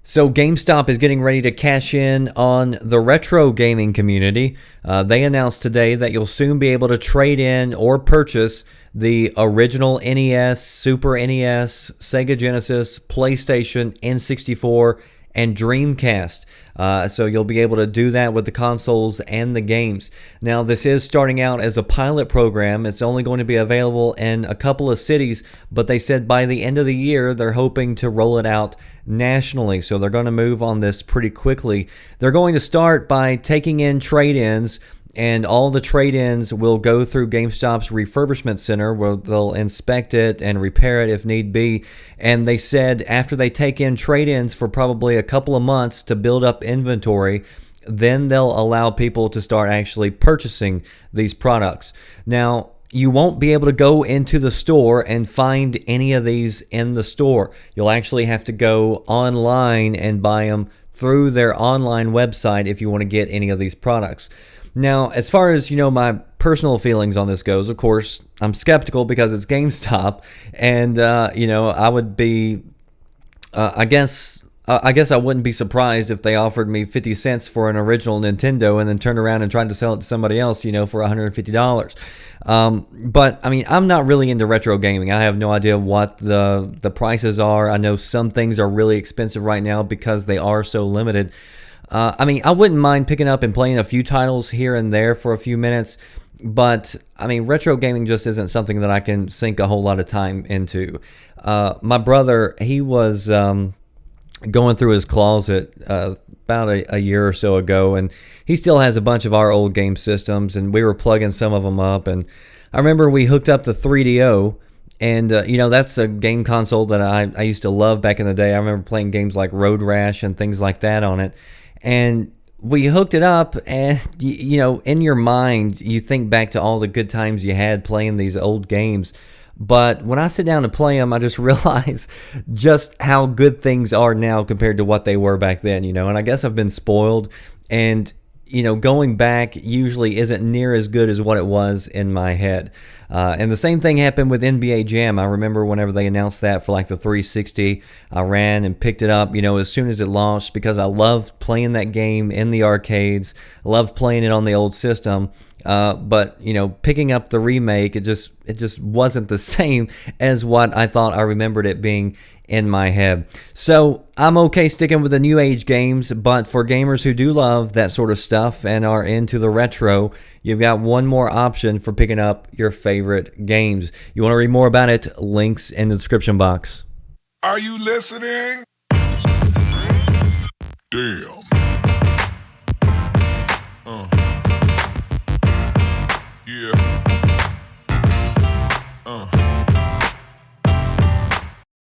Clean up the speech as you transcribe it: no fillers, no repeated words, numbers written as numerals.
So GameStop is getting ready to cash in on the retro gaming community. They announced today that you'll soon be able to trade in or purchase the original NES, Super NES, Sega Genesis, PlayStation, N64, and Dreamcast. So you'll be able to do that with the consoles and the games. Now, this is starting out as a pilot program. It's only going to be available in a couple of cities, but they said by the end of the year, they're hoping to roll it out nationally. So they're going to move on this pretty quickly. They're going to start by taking in trade-ins, and all the trade-ins will go through GameStop's refurbishment center where they'll inspect it and repair it if need be. And they said after they take in trade-ins for probably a couple of months to build up inventory, then they'll allow people to start actually purchasing these products. Now, you won't be able to go into the store and find any of these in the store. You'll actually have to go online and buy them through their online website if you want to get any of these products. Now, as far as, my personal feelings on this goes, of course, I'm skeptical because it's GameStop, and, I would be, I guess I wouldn't be surprised if they offered me 50 cents for an original Nintendo and then turned around and tried to sell it to somebody else, for $150. But, I'm not really into retro gaming. I have no idea what the prices are. I know some things are really expensive right now because they are so limited. I wouldn't mind picking up and playing a few titles here and there for a few minutes, but, retro gaming just isn't something that I can sink a whole lot of time into. My brother, he was going through his closet about a year or so ago, and he still has a bunch of our old game systems, and we were plugging some of them up, and I remember we hooked up the 3DO, and, that's a game console that I used to love back in the day. I remember playing games like Road Rash and things like that on it. And we hooked it up, and, in your mind, you think back to all the good times you had playing these old games. But when I sit down to play them, I just realize just how good things are now compared to what they were back then, And I guess I've been spoiled, and, going back usually isn't near as good as what it was in my head. And the same thing happened with NBA Jam. I remember whenever they announced that for like the 360, I ran and picked it up, as soon as it launched because I loved playing that game in the arcades. I loved playing it on the old system. But picking up the remake, it just wasn't the same as what I thought I remembered it being in my head. So I'm okay sticking with the new age games, but for gamers who do love that sort of stuff and are into the retro, you've got one more option for picking up your favorite games. You want to read more about it? Links in the description box. Are you listening? Damn. Yeah.